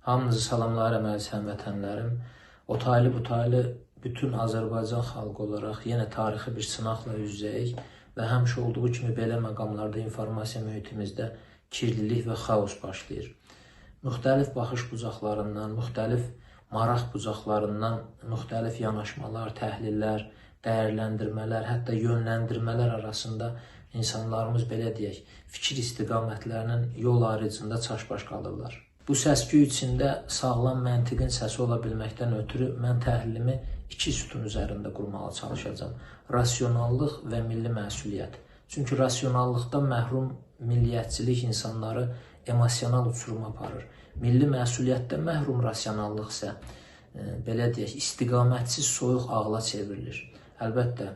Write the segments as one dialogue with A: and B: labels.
A: Hamınızı salamlayıram əziz həmvətənlərim. O taylı bu taylı bütün Azərbaycan xalqı olaraq yenə tarixi bir sınaqla üz-üzəyik və həmişə olduğu kimi belə məqamlarda informasiya mühitimizdə kirlilik və xaos başlayır. Müxtəlif baxış bucaqlarından, müxtəlif maraq bucaqlarından müxtəlif yanaşmalar, təhlillər, dəyərləndirmələr, hətta yönləndirmələr arasında insanlarımız belə deyək, fikir istiqamətlərinin yol ayrıcında çaşbaş qalırlar. Bu səs-küy içində sağlam məntiqin səsi ola bilməkdən ötürü mən təhlilimi iki sütun üzərində qurmağa çalışacağam. Rasionallıq və milli məsuliyyət. Çünki rasionallıqdan məhrum milliyyətçilik insanları emosional uçuruma aparır. Milli məsuliyyətdən məhrum rasionallıq isə, belə deyək, istiqamətsiz soyuq ağla çevrilir. Əlbəttə,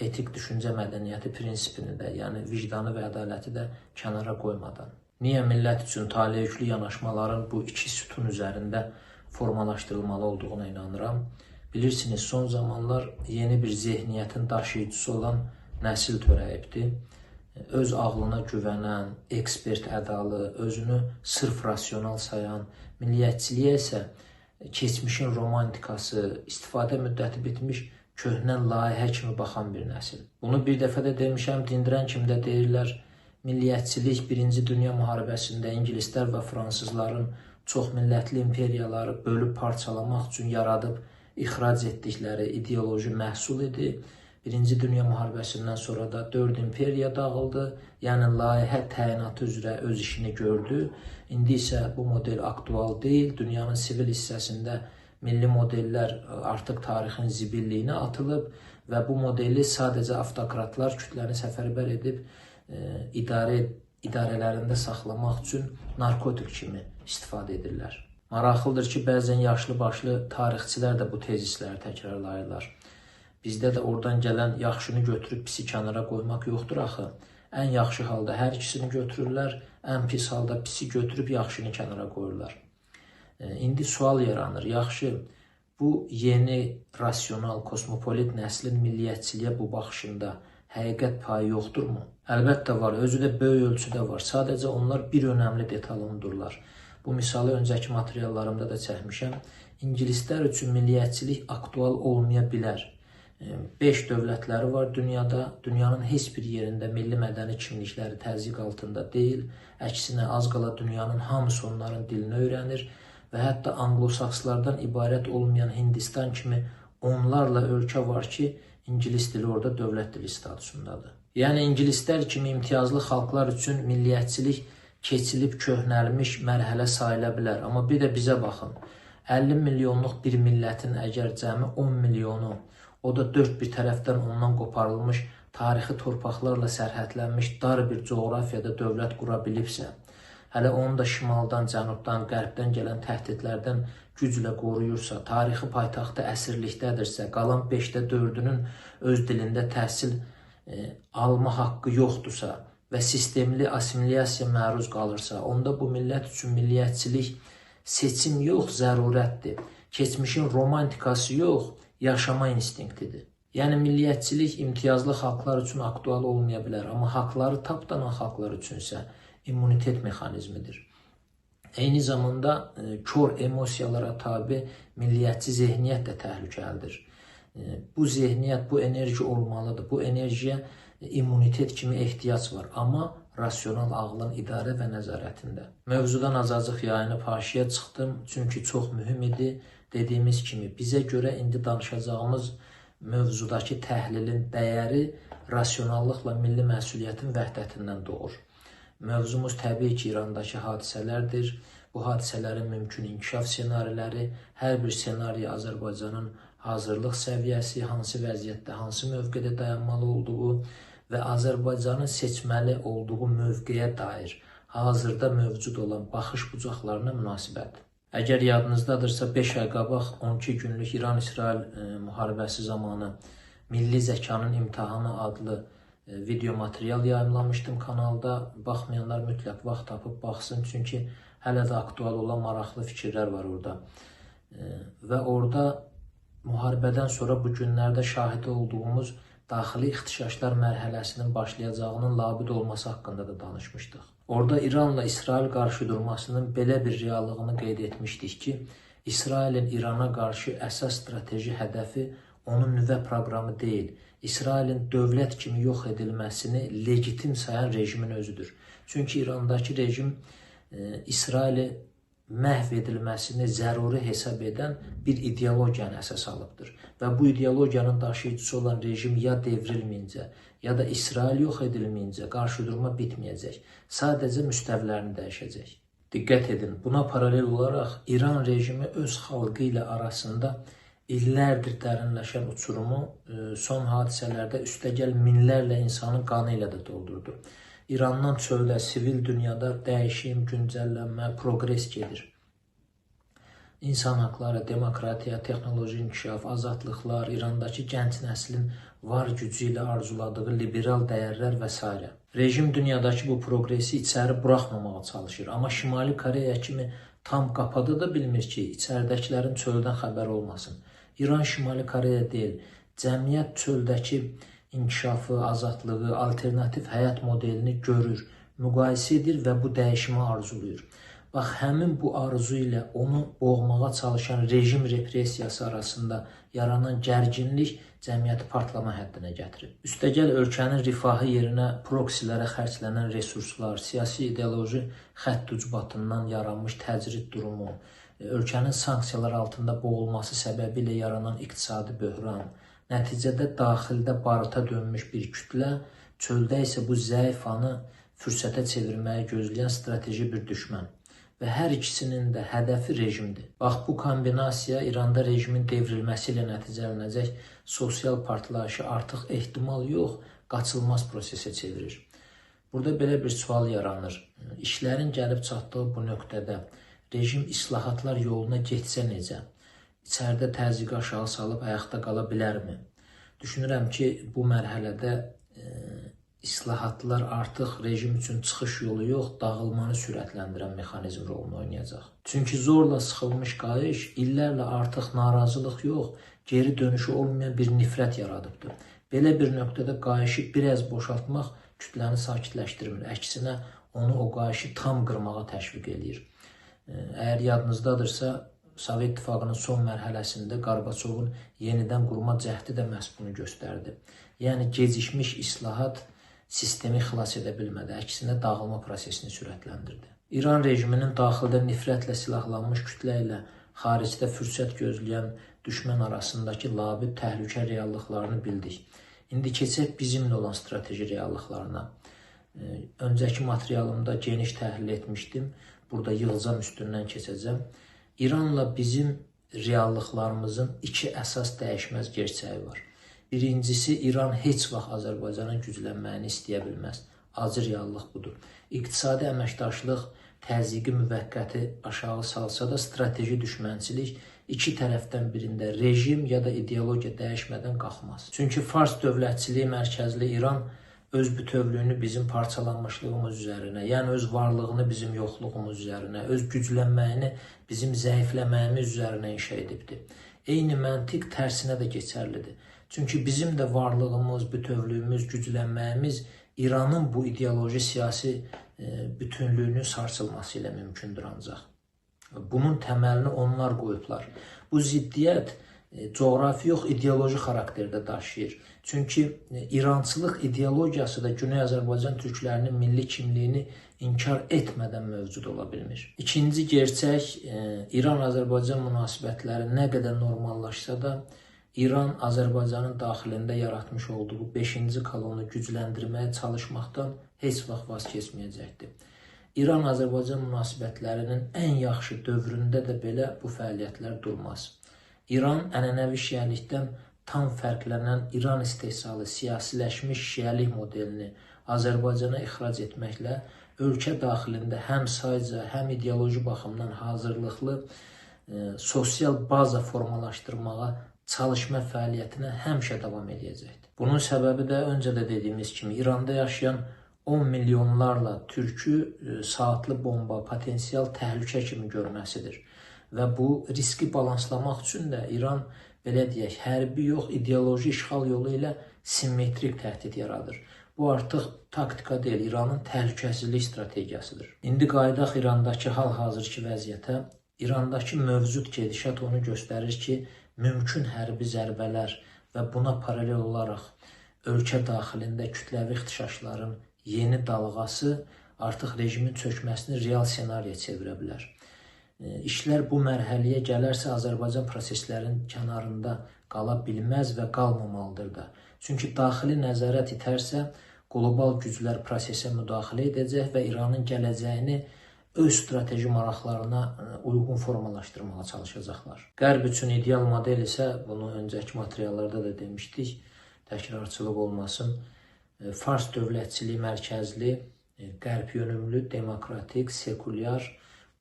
A: etik düşüncə mədəniyyəti prinsipini də, yəni vicdanı və ədaləti də kənara qoymadan. Niyə millət üçün taleyüklü yanaşmaların bu iki sütun üzərində formalaşdırılmalı olduğuna inanıram? Bilirsiniz, son zamanlar yeni bir zehniyyətin daşıyıcısı olan nəsil törəyibdir. Öz ağlına güvənən, ekspert ədalı, özünü sırf rasional sayan, milliyyətçiliyə isə keçmişin romantikası, istifadə müddəti bitmiş köhnə layihə kimi baxan bir nəsil. Bunu bir dəfə də demişəm, dindirən kimi də deyirlər, milliyyətçilik 1-ci Dünya müharibəsində ingilislər və fransızların çox millətli imperiyaları bölüb parçalamaq üçün yaradıb ixrac etdikləri ideoloji məhsul idi. 1-ci Dünya müharibəsindən sonra da 4 imperiya dağıldı, yəni layihə təyinatı üzrə öz işini gördü. İndi isə bu model aktual deyil. Dünyanın sivil hissəsində milli modellər artıq tarixin zibilliyinə atılıb və bu modeli sadəcə avtokratlar kütləni səfərbər edib idarələrində saxlamaq üçün narkotik kimi istifadə edirlər. Maraqlıdır ki, bəzən yaşlı başlı tarixçilər də bu tezisləri təkrarlayırlar. Bizdə də oradan gələn yaxşını götürüb pisi kənara qoymaq yoxdur axı. Ən yaxşı halda hər ikisini götürürlər, ən pis halda pisi götürüb yaxşını kənara qoyurlar. İndi sual yaranır, yaxşı, bu yeni, rasional, kosmopolit nəslin milliyyətçiliyə bu baxışında həqiqət payı yoxdurmu? Əlbəttə var, özü də böyük ölçüdə var. Sadəcə onlar bir önəmli detal unudurlar. Bu misalı öncəki materiallarımda da çəkmişəm. İngilislər üçün milliyyətçilik aktual olmaya bilər. 5 dövlətləri var dünyada. Dünyanın heç bir yerində milli mədəni kimlikləri təzyiq altında deyil. Əksinə az qala dünyanın hamısı onların dilini öyrənir və hətta anglosakslardan ibarət olmayan Hindistan kimi onlarla ölkə var ki, İngilis dili orada dövlət dili statusundadır. Yəni, İngilislər kimi imtiyazlı xalqlar üçün milliyyətçilik keçilib köhnəlmiş mərhələ sayıla bilər. Amma bir də bizə baxın, 50 milyonluq bir millətin əgər cəmi 10 milyonu, o da 4 bir tərəfdən ondan qoparılmış, tarixi torpaqlarla sərhədlənmiş dar bir coğrafiyada dövlət qura bilibsə, hələ onu da şimaldan, cənubdan, qərbdən gələn təhdidlərdən güclə qoruyursa, tarixi paytaxtı əsirlikdədirsə, qalan 5də 4-ünün öz dilində təhsil alma haqqı yoxdursa və sistemli assimilyasiya məruz qalırsa, onda bu millət üçün milliyyətçilik seçim yox, zərurətdir. Keçmişin romantikası yox, yaşama instinktidir. Yəni, milliyyətçilik imtiyazlı xalqlar üçün aktual olmaya bilər, amma haqları tapdanan xalqlar üçünsə immunitet mexanizmidir. Eyni zamanda kör emosiyalara tabi milliyyətçi zehniyyət də təhlükəlidir. Bu zehniyyət, bu enerji olmalıdır. Bu enerjiyə immunitet kimi ehtiyac var. Amma rasional ağlın idarə və nəzarətində. Mövzudan azacıq yayınıb haşiyə çıxdım. Çünki çox mühüm idi. Dediyimiz kimi, bizə görə indi danışacağımız mövzudakı təhlilin dəyəri rasionallıqla milli məsuliyyətin vəhdətindən doğur. Mövzumuz təbii ki, İrandakı hadisələrdir. Bu hadisələrin mümkün inkişaf senariləri, hər bir senari Azərbaycanın hazırlıq səviyyəsi, hansı vəziyyətdə, hansı mövqedə dayanmalı olduğu və Azərbaycanın seçməli olduğu mövqeyə dair hazırda mövcud olan baxış bucaqlarına münasibət. Əgər yadınızdadırsa, 5 ay qabaq 12 günlük İran-İsrail müharibəsi zamanı Milli Zəkanın İmtahanı adlı video material yayımlamışdım kanalda. Baxmayanlar mütləq vaxt tapıb baxsın, çünki hələ də aktual olan maraqlı fikirlər var orada. Və orada müharibədən sonra bu günlərdə şahidi olduğumuz daxili ixtişaşlar mərhələsinin başlayacağının labüd olması haqqında da danışmışdıq. Orada İranla İsrail qarşıdurmasının belə bir reallığını qeyd etmişdik ki, İsrailin İrana qarşı əsas strateji hədəfi onun nüvə proqramı deyil, İsrailin dövlət kimi yox edilməsini legitim sayan rejimin özüdür. Çünki İrandakı rejim İsraili məhv edilməsini zəruri hesab edən bir ideologiyanı əsas alıbdır. Və bu ideologiyanın daşıyıcısı olan rejim ya devrilməyincə, ya da İsrail yox edilməyincə qarşıdurma bitməyəcək. Sadəcə müstəvilərini dəyişəcək. Diqqət edin, buna paralel olaraq İran rejimi öz xalqı ilə arasında illərdir dərinləşən uçurumu son hadisələrdə üstəgəl minlərlə insanın qanı ilə də doldurdu. İrandan çöldə, sivil dünyada dəyişim, güncəllənmə, progres gedir. İnsan haqları, demokratiya, texnoloji inkişaf, azadlıqlar, İrandakı gənc nəslin var gücü ilə arzuladığı liberal dəyərlər və s. Rejim dünyadakı bu progresi içəri buraxmamağa çalışır. Amma Şimali Koreya kimi tam qapada da bilmir ki, içəridəkilərin çöldən xəbər olmasın. İran Şimali Koreya deyil, cəmiyyət çöldəki inkişafı, azadlığı, alternativ həyat modelini görür, müqayisə edir və bu dəyişimi arzulayır. Bax, həmin bu arzu ilə onu boğmağa çalışan rejim repressiyası arasında yaranan gərginlik cəmiyyəti partlama həddinə gətirib. Üstəgəl ölkənin rifahı yerinə proksilərə xərclənən resurslar, siyasi ideoloji xətt ucbatından yaranmış təcrid durumu, ölkənin sanksiyalar altında boğulması səbəbilə yaranan iqtisadi böhran, nəticədə daxildə baruta dönmüş bir kütlə, çöldə isə bu zəif anı fürsətə çevirməyi gözləyən strateji bir düşmən. Və hər ikisinin də hədəfi rejimdir. Bax, bu kombinasiya İranda rejimin devrilməsi ilə nəticələnəcək sosial partlayışı artıq ehtimal yox, qaçılmaz prosesə çevirir. Burada belə bir sual yaranır. İşlərin gəlib çatdığı bu nöqtədə rejim islahatlar yoluna getsə necə? İçəridə təzyiqi aşağı salıb ayaqda qala bilərmi? Düşünürəm ki, bu mərhələdə islahatlar artıq rejim üçün çıxış yolu yox, dağılmanı sürətləndirən mexanizm rolunu oynayacaq. Çünki zorla sıxılmış qayış illərlə artıq narazılıq yox, geri dönüşü olmayan bir nifrət yaradıbdır. Belə bir nöqtədə qayışı biraz boşaltmaq kütləni sakitləşdirmir. Əksinə, onu o qayışı tam qırmağa təşviq edir. Əgər yadınızdadırsa, Sovet İttifaqının son mərhələsində Qarbaçovun yenidən qurma cəhdi də məhz bunu göstərdi. Yəni, gecikmiş islahat sistemi xilas edə bilmədi, əksinə dağılma prosesini sürətləndirdi. İran rejiminin daxildə nifrətlə silahlanmış kütlə ilə xaricdə fürsət gözləyən düşmən arasındakı labid təhlükə reallıqlarını bildik. İndi keçək bizimlə olan strateji reallıqlarına. Öncəki materialımda geniş təhlil etmişdim, burada yığcam üstündən keçəcəm. İranla bizim reallıqlarımızın iki əsas dəyişməz gerçəyi var. Birincisi, İran heç vaxt Azərbaycanın güclənməyini istəyə bilməz. Acı reallıq budur. İqtisadi əməkdaşlıq təzyiqi müvəqqəti aşağı salsa da strateji düşmənçilik iki tərəfdən birində rejim ya da ideologiya dəyişmədən qalxmaz. Çünki Fars dövlətçiliyi mərkəzli İran öz bütövlüyünü bizim parçalanmışlığımız üzərinə, yəni öz varlığını bizim yoxluğumuz üzərinə, öz güclənməyini bizim zəifləməyimiz üzərinə inşa edibdir. Eyni məntiq tərsinə də keçərlidir. Çünki bizim də varlığımız, bütövlüyümüz, güclənməyimiz İranın bu ideoloji siyasi bütünlüyünün sarsılması ilə mümkündür ancaq. Bunun təməlini onlar qoyublar. Bu ziddiyyət coğrafi yox, ideoloji xarakterdə daşıyır. Çünki İrançılıq ideologiyası da Güney Azərbaycan türklərinin milli kimliyini inkar etmədən mövcud ola bilmir. İkinci gerçək, İran-Azərbaycan münasibətləri nə qədər normallaşsa da, İran Azərbaycanın daxilində yaratmış olduğu 5-ci kolonu gücləndirməyə çalışmaqdan heç vaxt vaz keçməyəcəkdir. İran-Azərbaycan münasibətlərinin ən yaxşı dövründə də belə bu fəaliyyətlər durmaz. İran ənənəvi şiəlikdən tam fərqlənən İran istehsalı siyasiləşmiş şiəlik modelini Azərbaycana ixrac etməklə ölkə daxilində həm sayca, həm ideoloji baxımdan hazırlıqlı sosial baza formalaşdırmağa çalışma fəaliyyətinə həmişə davam edəcəkdir. Bunun səbəbi də öncə də dediyimiz kimi İranda yaşayan 10 milyonlarla türkü saatlı bomba, potensial təhlükə kimi görməsidir. Və bu riski balanslamaq üçün də İran, belə deyək, hərbi yox, ideoloji işğal yolu ilə simmetrik təhdid yaradır. Bu artıq taktika deyil, İranın təhlükəsizlik strategiyasıdır. İndi qayıdaq İrandakı hal-hazırki vəziyyətə. İrandakı mövcud gedişat onu göstərir ki, mümkün hərbi zərbələr və buna paralel olaraq ölkə daxilində kütləvi ixtişaşların yeni dalğası artıq rejimin çökməsini real senariyə çevirə bilər. İşlər bu mərhələyə gələrsə Azərbaycan proseslərin kənarında qala bilməz və qalmamalıdır da. Çünki daxili nəzarət itərsə, qlobal güclər prosesə müdaxilə edəcək və İranın gələcəyini öz strateji maraqlarına uyğun formalaşdırmağa çalışacaqlar. Qərb üçün ideal model isə, bunu öncəki materiallarda da demişdik, təkrarçılıq olmasın, Fars dövlətçiliyi mərkəzli, qərb yönümlü, demokratik, sekulyar,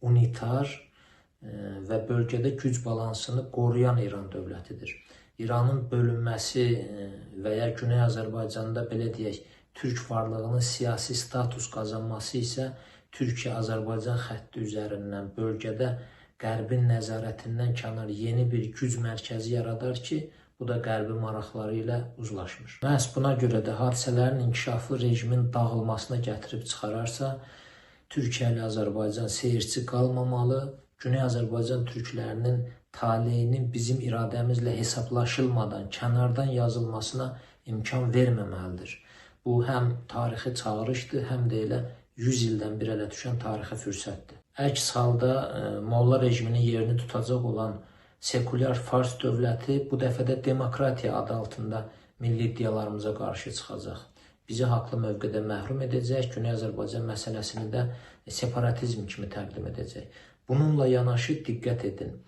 A: unitar və bölgədə güc balansını qoruyan İran dövlətidir. İranın bölünməsi və ya Güney Azərbaycanda belə deyək, Türk varlığının siyasi status qazanması isə Türkiyə-Azərbaycan xətti üzərindən bölgədə Qərbin nəzarətindən kənar yeni bir güc mərkəzi yaradar ki, bu da Qərbin maraqları ilə uzlaşmır. Məhz buna görə də hadisələrin inkişafı rejimin dağılmasına gətirib çıxararsa, Türkiyə ilə Azərbaycan seyirci qalmamalı, Güney Azərbaycan türklərinin taleyinin bizim iradəmizlə hesablaşılmadan kənardan yazılmasına imkan verməməlidir. Bu həm tarixi çağırışdır, həm də elə 100 ildən bir ələ düşən tarixi fürsətdir. Əks halda molla rejiminin yerini tutacaq olan sekulyar Fars dövləti bu dəfə də demokratiya adı altında milli iddialarımıza qarşı çıxacaq. Bizi haqlı mövqedə məhrum edəcək, Güney Azərbaycan məsələsini də separatizm kimi təqdim edəcək. Bununla yanaşı diqqət edin.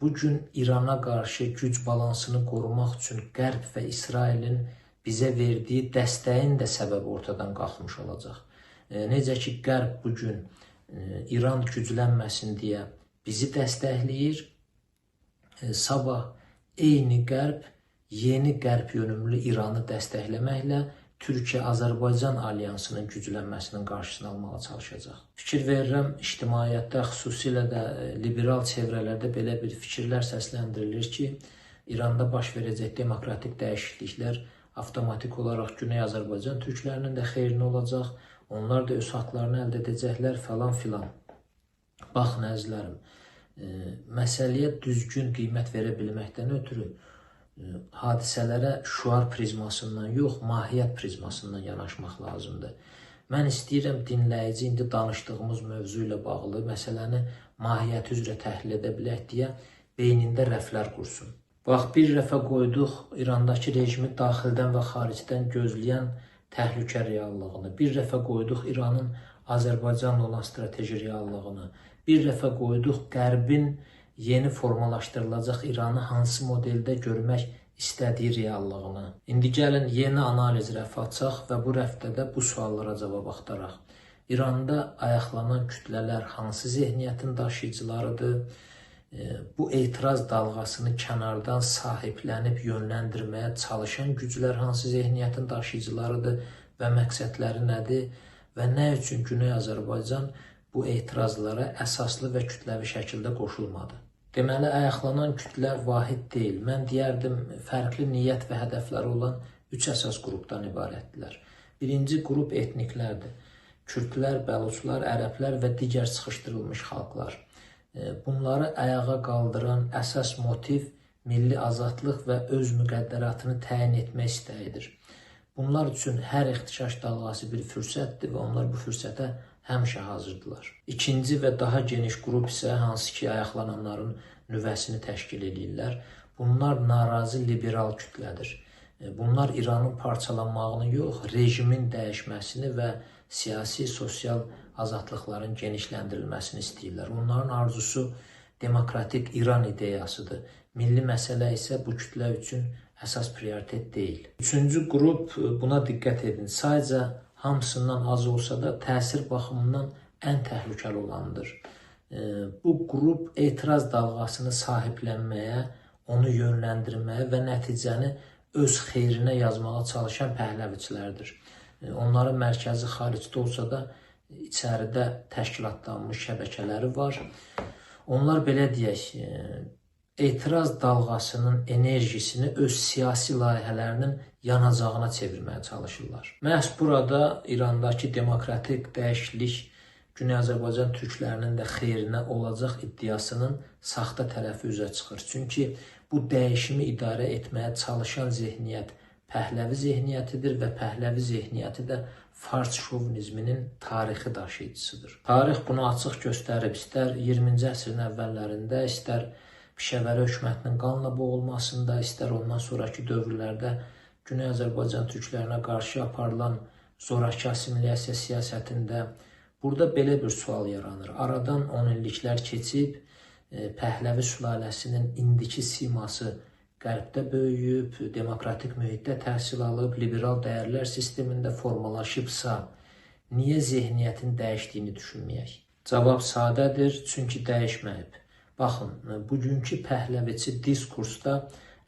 A: Bugün İrana qarşı güc balansını qorumaq üçün Qərb və İsrailin bizə verdiyi dəstəyin də səbəbi ortadan qalxmış olacaq. Necə ki, Qərb bugün İran güclənməsin deyə bizi dəstəkləyir, sabah eyni Qərb yeni Qərb yönümlü İranı dəstəkləməklə Türkiyə-Azərbaycan alyansının güclənməsinin qarşısını almağa çalışacaq. Fikir verirəm, ictimaiyyətdə, xüsusilə də liberal çevrələrdə belə bir fikirlər səsləndirilir ki, İranda baş verəcək demokratik dəyişikliklər avtomatik olaraq Güney Azərbaycan türklərinin də xeyrinə olacaq, onlar da öz haqlarını əldə edəcəklər falan filan. Baxın əzizlərim, məsələyə düzgün qiymət verə bilməkdən ötürü hadisələrə şüar prizmasından yox, mahiyyət prizmasından yanaşmaq lazımdır. Mən istəyirəm dinləyici indi danışdığımız mövzu ilə bağlı məsələni mahiyyəti üzrə təhlil edə bilək deyə beynində rəflər qursun. Bax, bir rəfə qoyduq İrandakı rejimi daxildən və xaricdən gözləyən təhlükə reallığını, bir rəfə qoyduq İranın Azərbaycanla olan strateji reallığını, bir rəfə qoyduq Qərbin yeni formalaşdırılacaq İranı hansı modeldə görmək istədiyi reallığını. İndi gəlin yeni analiz rəfi açaq və bu rəfdə də bu suallara cavab axtaraq. İranda ayaqlanan kütlələr hansı zehniyyətin daşıyıcılarıdır? Bu etiraz dalğasını kənardan sahiblənib yönləndirməyə çalışan güclər hansı zehniyyətin daşıyıcılarıdır və məqsədləri nədir? Və nə üçün Güney Azərbaycan bu etirazlara əsaslı və kütləvi şəkildə qoşulmadı? Deməli, ayaqlanan kütlə vahid deyil. Mən deyərdim, fərqli niyyət və hədəfləri olan 3 əsas qrupdan ibarətdirlər. Birinci qrup etniklərdir. Kürdlər, bəluçlar, ərəblər və digər sıxışdırılmış xalqlar. Bunları ayağa qaldıran əsas motiv milli azadlıq və öz müqəddəratını təyin etmək istəyidir. Bunlar üçün hər ixtişaş dalğası bir fürsətdir və onlar bu fürsətə həmişə hazırdılar. İkinci və daha geniş qrup isə hansı ki ayaqlananların nüvəsini təşkil edirlər. Bunlar narazı liberal kütlədir. Bunlar İranın parçalanmağını yox, rejimin dəyişməsini və siyasi, sosial azadlıqların genişləndirilməsini istəyirlər. Onların arzusu demokratik İran ideyasıdır. Milli məsələ isə bu kütlə üçün əsas prioritet deyil. Üçüncü qrup, buna diqqət edin, sadəcə hamısından az olsa da təsir baxımından ən təhlükəli olandır. Bu qrup etiraz dalğasını sahiblənməyə, onu yönləndirməyə və nəticəni öz xeyrinə yazmağa çalışan pəhləviçilərdir. Onların mərkəzi xaricdə olsa da içəridə təşkilatlanmış şəbəkələri var. Onlar belə deyək, etiraz dalğasının enerjisini öz siyasi layihələrinin yanacağına çevirməyə çalışırlar. Məhz burada İrandakı demokratik dəyişiklik Güney Azərbaycan türklərinin də xeyrinə olacaq iddiasının saxta tərəfi üzə çıxır. Çünki bu dəyişimi idarə etməyə çalışan zehniyyət Pəhləvi zehniyyətidir və Pəhləvi zehniyyəti də fars şovinizminin tarixi daşıyıcısıdır. Tarix bunu açıq göstərib, istər 20-ci əsrin əvvəllərində, istər Pişəvəri hökumətinin qanla boğulmasında, istər ondan sonraki dövrlərdə Güney Azərbaycan türklərinə qarşı aparılan zorakı assimilyasiya siyasətində burada belə bir sual yaranır. Aradan 10 illiklər keçib, Pəhləvi sülaləsinin indiki siması Qərbdə böyüyüb, demokratik mühitdə təhsil alıb, liberal dəyərlər sistemində formalaşıbsa, niyə zehniyyətin dəyişdiyini düşünməyək? Cavab sadədir, çünki dəyişməyib. Baxın, bugünkü pəhləviçi diskursda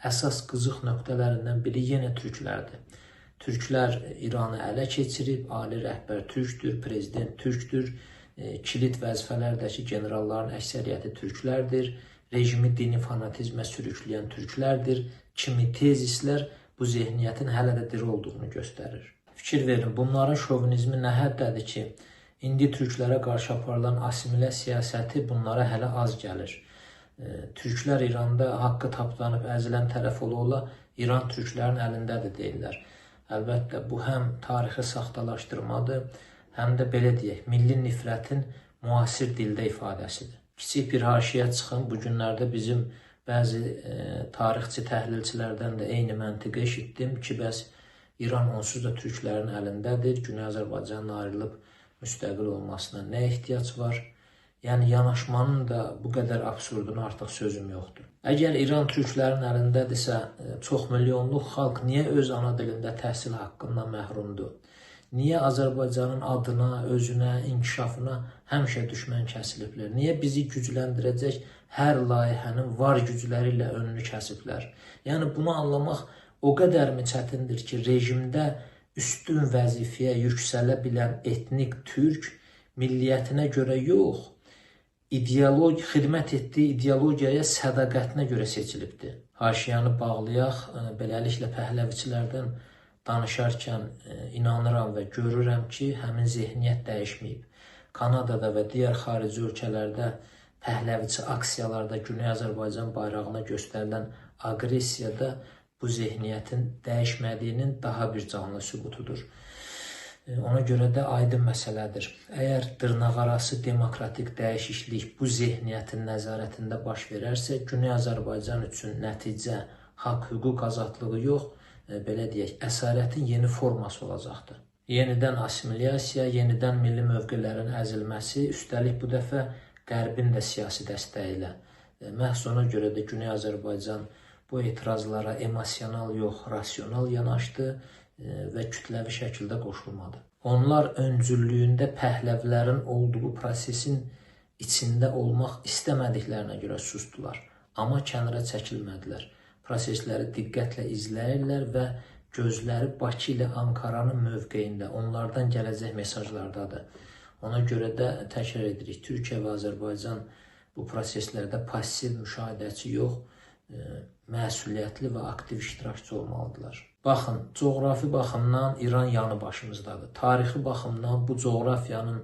A: əsas qızıq nöqtələrindən biri yenə türklərdir. Türklər İranı ələ keçirib, ali rəhbər türkdür, prezident türkdür, kilit vəzifələrdəki generalların əksəriyyəti türklərdir, rejimi dini fanatizmə sürükləyən türklərdir kimi tezislər bu zehniyyətin hələ də diri olduğunu göstərir. Fikir verin, bunların şovinizmi nə həddədir ki, indi türklərə qarşı aparılan assimilə siyasəti bunlara hələ az gəlir. Türklər İranda haqqı tapdanıb əzilən tərəf ola İran türklərin əlindədir deyirlər. Əlbəttə, bu həm tarixi saxtalaşdırmadır, həm də belə deyək, milli nifrətin müasir dildə ifadəsidir. Kiçik bir haşiyə çıxın, bu günlərdə bizim bəzi tarixçi təhlilçilərdən də eyni məntiqi eşitdim ki, bəs İran onsuz da türklərin əlindədir, Güney Azərbaycanın ayrılıb müstəqil olmasına nə ehtiyac var? Yəni, yanaşmanın da bu qədər absurdunu artıq sözüm yoxdur. Əgər İran türklərin əlindədirsə, çox milyonluq xalq niyə öz ana dilində təhsil haqqından məhrumdur? Niyə Azərbaycanın adına, özünə, inkişafına həmişə düşmən kəsiliblər? Niyə bizi gücləndirəcək hər layihənin var gücləri ilə önünü kəsiblər? Yəni, bunu anlamaq o qədərmi çətindir ki, rejimdə üstün vəzifəyə yüksələ bilən etnik türk milliyyətinə görə yox, xidmət etdiyi ideologiyaya sədaqətinə görə seçilibdir. Haşiyanı bağlayaq, beləliklə pəhləviçilərdən danışarkən inanıram və görürəm ki, həmin zehniyyət dəyişməyib. Kanadada və digər xarici ölkələrdə pəhləviçi aksiyalarda Güney Azərbaycan bayrağına göstərilən aqressiyada bu zehniyyətin dəyişmədiyinin daha bir canlı sübutudur. Ona görə də aydın məsələdir. Əgər dırnaqarası demokratik dəyişiklik bu zehniyyətin nəzarətində baş verərsə, Güney Azərbaycan üçün nəticə haqq, hüquq azadlığı yox, belə deyək, əsarətin yeni forması olacaqdır. Yenidən assimilyasiya, yenidən milli mövqelərin əzilməsi, üstəlik bu dəfə Qərbin də siyasi dəstəyi ilə. Məhz ona görə də Güney Azərbaycan bu etirazlara emosional yox, rasional yanaşdı və kütləvi şəkildə qoşulmadı. Onlar öncüllüyündə pəhləvlərin olduğu prosesin içində olmaq istəmədiklərinə görə sustular, amma kənara çəkilmədilər. Prosesləri diqqətlə izləyirlər və gözləri Bakı ilə Ankaranın mövqeyində, onlardan gələcək mesajlardadır. Ona görə də təkrar edirik, Türkiyə və Azərbaycan bu proseslərdə passiv müşahidəçi yox, məsuliyyətli və aktiv iştirakçı olmalıdırlar. Baxın, coğrafi baxımdan İran yanı başımızdadır. Tarixi baxımdan bu coğrafiyanın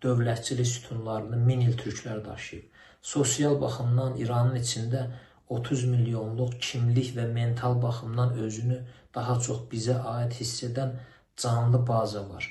A: dövlətçilik sütunlarını 1000 il türklər daşıyıb. Sosial baxımdan İranın içində 30 milyonluq kimlik və mental baxımdan özünü daha çox bizə aid hiss edən canlı baza var.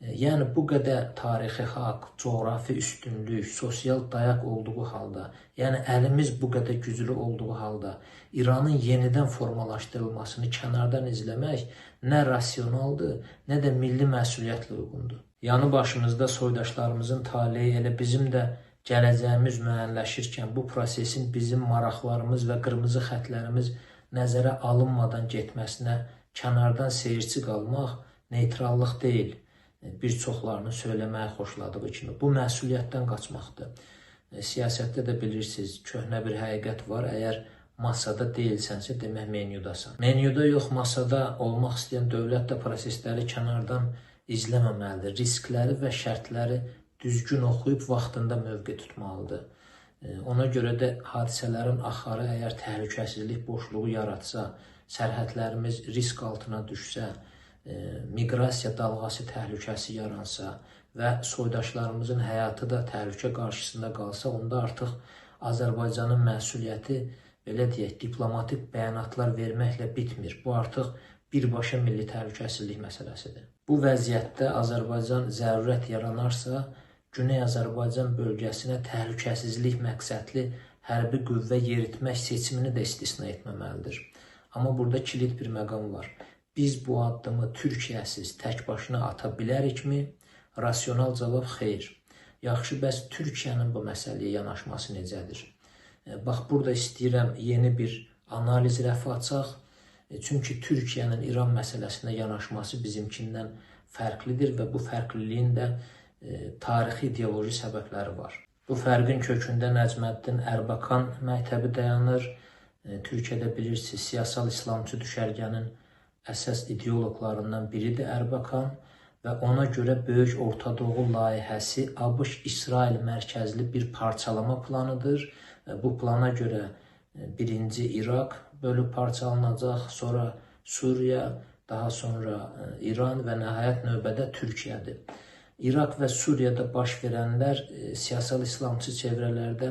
A: Yəni, bu qədər tarixi haqq, coğrafi üstünlük, sosial dayaq olduğu halda, yəni əlimiz bu qədər güclü olduğu halda İranın yenidən formalaşdırılmasını kənardan izləmək nə rasionaldır, nə də milli məsuliyyətlə uyğundur. Yanı başımızda soydaşlarımızın taleyi elə bizim də gələcəyimiz müəyyənləşirkən bu prosesin bizim maraqlarımız və qırmızı xətlərimiz nəzərə alınmadan getməsinə kənardan seyirci qalmaq neytrallıq deyil. Bir çoxlarını söyləməyə xoşladığı kimi. Bu məsuliyyətdən qaçmaqdır. Siyasətdə də bilirsiniz, köhnə bir həqiqət var. Əgər masada deyilsənsə, demək menyudasan. Menyuda yox, masada olmaq istəyən dövlət də prosesləri kənardan izləməməlidir. Riskləri və şərtləri düzgün oxuyub vaxtında mövqe tutmalıdır. Ona görə də hadisələrin axarı əgər təhlükəsizlik boşluğu yaratsa, sərhədlərimiz risk altına düşsə, miqrasiya dalğası təhlükəsi yaransa və soydaşlarımızın həyatı da təhlükə qarşısında qalsa, onda artıq Azərbaycanın məsuliyyəti, belə deyək, diplomatik bəyanatlar verməklə bitmir. Bu artıq birbaşa milli təhlükəsizlik məsələsidir. Bu vəziyyətdə Azərbaycan zərurət yaranarsa, Güney Azərbaycan bölgəsinə təhlükəsizlik məqsədli hərbi qüvvə yeritmək seçimini də istisna etməməlidir. Amma burada kilit bir məqam var. Biz bu addımı Türkiyəsiz tək başına ata bilərikmi? Rasional cavab xeyr. Yaxşı, bəs Türkiyənin bu məsələyə yanaşması necədir? Bax, burada istəyirəm yeni bir analiz rəfi açaq. Çünki Türkiyənin İran məsələsinə yanaşması bizimkindən fərqlidir və bu fərqliliyin də tarixi ideoloji səbəbləri var. Bu fərqin kökündə Nəcməddin Ərbakan məktəbi dayanır. Türkiyədə bilirsiniz, siyasal İslamçı düşərgənin əsas ideoloqlarından biridir Ərbakan və ona görə Böyük Orta Doğu layihəsi ABŞ-İsrail mərkəzli bir parçalama planıdır. Bu plana görə birinci İraq bölüb parçalanacaq, sonra Suriya, daha sonra İran və nəhayət növbədə Türkiyədir. İraq və Suriyada baş verənlər siyasal İslamçı çevrələrdə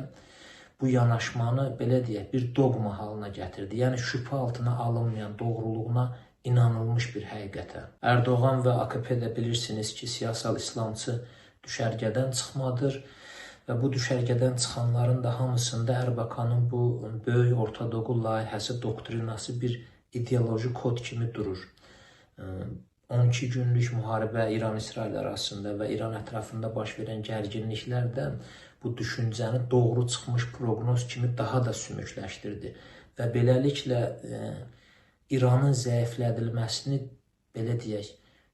A: bu yanaşmanı, belə deyək, bir dogma halına gətirdi. Yəni şübhə altına alınmayan doğruluğuna inanılmış bir həqiqətə. Ərdoğan və AKP də bilirsiniz ki, siyasal İslamçı düşərgədən çıxmadır və bu düşərgədən çıxanların da hamısında Ərbakanın bu Böyük Orta Doğu layihəsi doktrinası bir ideoloji kod kimi durur. 12 günlük müharibə İran-İsrail arasında və İran ətrafında baş verən gərginliklərdən bu düşüncəni doğru çıxmış proqnoz kimi daha da sümükləşdirdi və beləliklə İranın zəiflədilməsini, belə deyək,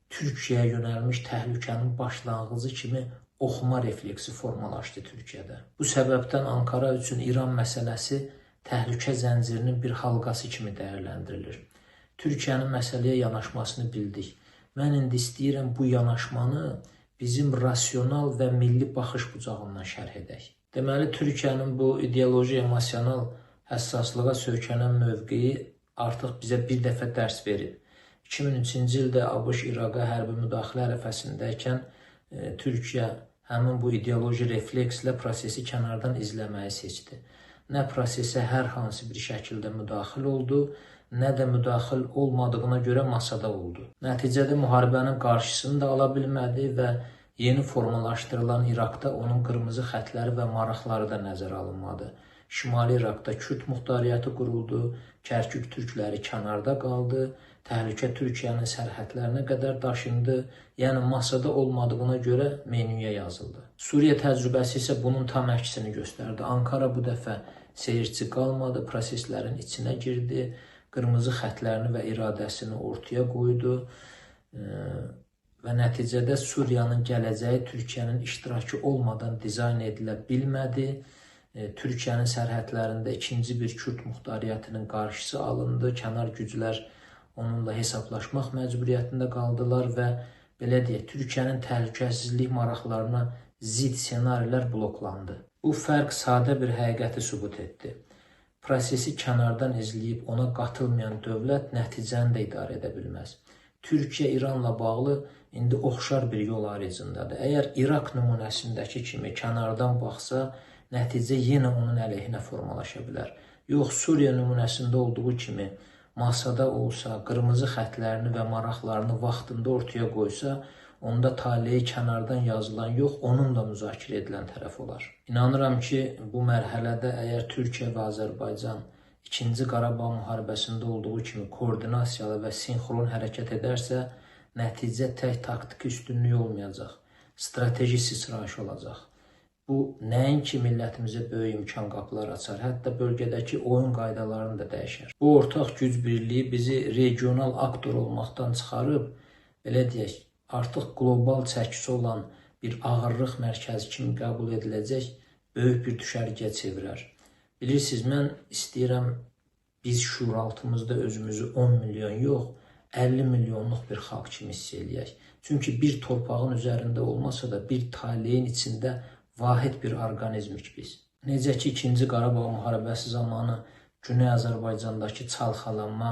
A: Türkiyəyə yönəlmiş təhlükənin başlanğıcı kimi oxuma refleksi formalaşdı Türkiyədə. Bu səbəbdən Ankara üçün İran məsələsi təhlükə zəncirinin bir halqası kimi dəyərləndirilir. Türkiyənin məsələyə yanaşmasını bildik. Mən indi istəyirəm bu yanaşmanı bizim rasional və milli baxış bucağından şərh edək. Deməli, Türkiyənin bu ideoloji, emosional həssaslığa söykənən mövqeyi artıq bizə bir dəfə dərs verib. 2003-cü ildə ABŞ İraqa hərbi müdaxilə ərəfəsindəykən Türkiyə həmin bu ideoloji reflekslə prosesi kənardan izləməyi seçdi. Nə prosesə hər hansı bir şəkildə müdaxil oldu, nə də müdaxil olmadığına görə masada oldu. Nəticədə müharibənin qarşısını da ala bilmədi və yeni formalaşdırılan İraqda onun qırmızı xətləri və maraqları da nəzərə alınmadı. Şimali İraqda Kürd muxtariyyəti quruldu, Kərkük türkləri kənarda qaldı, təhlükə Türkiyənin sərhədlərinə qədər daşındı, yəni masada olmadığına görə menyuya yazıldı. Suriya təcrübəsi isə bunun tam əksini göstərdi. Ankara bu dəfə seyirci qalmadı, proseslərin içinə girdi, qırmızı xətlərini və iradəsini ortaya qoydu və nəticədə Suriyanın gələcəyi Türkiyənin iştirakı olmadan dizayn edilə bilmədi. Türkiyənin sərhədlərində ikinci bir Kürd muxtariyyətinin qarşısı alındı, kənar güclər onunla hesablaşmaq məcburiyyətində qaldılar və belə deyək, Türkiyənin təhlükəsizlik maraqlarına zidd senarilər bloklandı. Bu fərq sadə bir həqiqəti sübut etdi. Prosesi kənardan izləyib ona qatılmayan dövlət nəticəni də idarə edə bilməz. Türkiyə İranla bağlı indi oxşar bir yol ayrıcındadır. Əgər İraq nümunəsindəki kimi kənardan baxsa, nəticə yenə onun əleyhinə formalaşa bilər. Yox, Suriya nümunəsində olduğu kimi masada olsa, qırmızı xətlərini və maraqlarını vaxtında ortaya qoysa, onda taleyi kənardan yazılan yox, onunla müzakirə edilən tərəf olar. İnanıram ki, bu mərhələdə əgər Türkiyə və Azərbaycan 2-ci Qarabağ müharibəsində olduğu kimi koordinasiyalı və sinxron hərəkət edərsə, nəticə tək taktiki üstünlük olmayacaq, strateji sıçrayış olacaq. Bu, nəinki millətimizə böyük imkan qapılar açar, hətta bölgədəki oyun qaydalarını da dəyişər. Bu ortaq güc birliyi bizi regional aktor olmaqdan çıxarıb, belə deyək, artıq qlobal çəkisi olan bir ağırlıq mərkəzi kimi qəbul ediləcək böyük bir düşərgəyə çevirər. Bilirsiniz, mən istəyirəm biz şuuraltımızda özümüzü 10 milyon yox, 50 milyonluq bir xalq kimi hiss eləyək. Çünki bir torpağın üzərində olmasa da bir taleyin içində vahid bir orqanizmik biz. Necə ki, 2-ci Qarabağ müharibəsi zamanı Güney Azərbaycandakı çalxalanma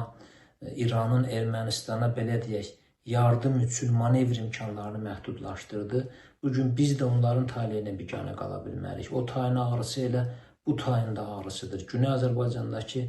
A: İranın Ermənistana, belə deyək, yardım üçün manevr imkanlarını məhdudlaşdırdı. Bugün biz də onların taleyinə biganə qala bilmərik. O tayın ağrısı elə bu tayın da ağrısıdır. Güney Azərbaycandakı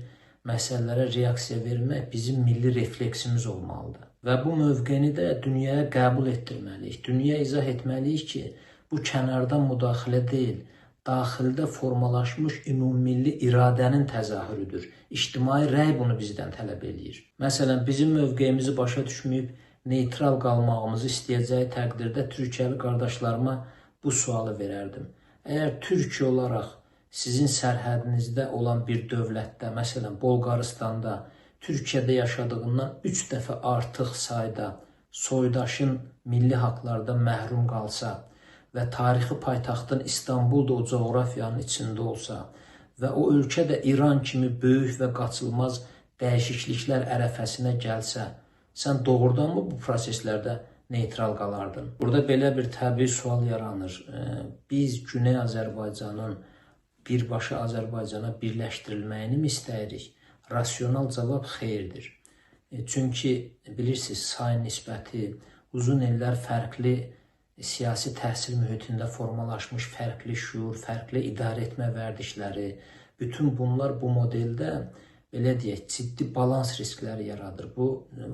A: məsələlərə reaksiya vermək bizim milli refleksimiz olmalıdır. Və bu mövqeni də dünyaya qəbul etdirməliyik. Dünyaya izah etməliyik ki, bu kənardan müdaxilə deyil, daxildə formalaşmış ümummilli iradənin təzahürüdür. İctimai rəy bunu bizdən tələb eləyir. Məsələn, bizim mövqeyimizi başa düşməyib neytral qalmağımızı istəyəcəyi təqdirdə Türkiyəli qardaşlarıma bu sualı verərdim. Əgər Türkiyə olaraq sizin sərhədinizdə olan bir dövlətdə, məsələn, Bolqarıstanda, Türkiyədə yaşadığından 3 dəfə artıq sayda soydaşın milli haqlardan məhrum qalsa və tarixi paytaxtın İstanbul da o coğrafiyanın içində olsa və o ölkə də İran kimi böyük və qaçılmaz dəyişikliklər ərəfəsinə gəlsə, sən doğrudanmı bu proseslərdə neytral qalardın? Burada belə bir təbii sual yaranır. Biz Güney Azərbaycanın birbaşa Azərbaycana birləşdirilməyini mi istəyirik? Rasional cavab xeyirdir. Çünki bilirsiniz, say nisbəti, uzun illər fərqli siyasi təhsil mühitində formalaşmış fərqli şuur, fərqli idarə etmə vərdişləri, bütün bunlar bu modeldə, belə deyək, ciddi balans riskləri yaradır. Bu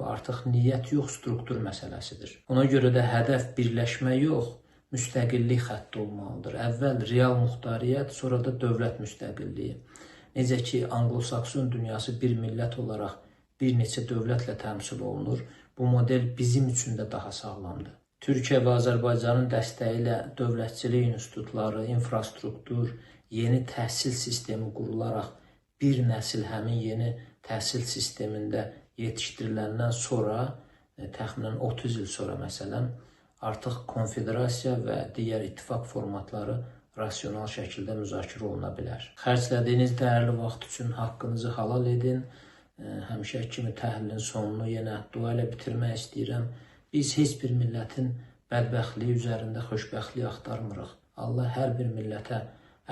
A: artıq niyyət yox, struktur məsələsidir. Ona görə də hədəf birləşmə yox, müstəqillik xətti olmalıdır. Əvvəl real muxtariyyət, sonra da dövlət müstəqilliyi. Necə ki, Anglo-Sakson dünyası bir millət olaraq bir neçə dövlətlə təmsil olunur, bu model bizim üçün də daha sağlamdır. Türkiyə və Azərbaycanın dəstəyi ilə dövlətçilik institutları, infrastruktur, yeni təhsil sistemi qurularaq bir nəsil həmin yeni təhsil sistemində yetişdiriləndən sonra, təxminən 30 il sonra məsələn, artıq konfederasiya və digər ittifaq formatları rasional şəkildə müzakirə oluna bilər. Xərclədiyiniz dəyərli vaxt üçün haqqınızı halal edin. Həmişə kimi təhlilin sonunu yenə dua ilə bitirmək istəyirəm. Biz heç bir millətin bədbəxtliyi üzərində xoşbəxtlik axtarmırıq. Allah hər bir millətə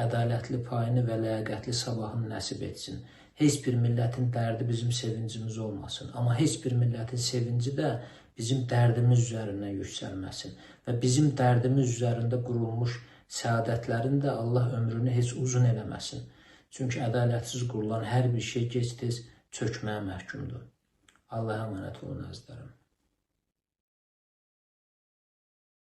A: ədalətli payını və ləyaqətli sabahını nəsib etsin. Heç bir millətin dərdi bizim sevincimiz olmasın. Amma heç bir millətin sevinci də bizim dərdimiz üzərindən yüksəlməsin. Və bizim dərdimiz üzərində qurulmuş səadətlərin də Allah ömrünü heç uzun eləməsin. Çünki ədalətsiz qurulan hər bir şey gec-tez çökməyə məhkumdur. Allah'a əmanət olun əzizlərim.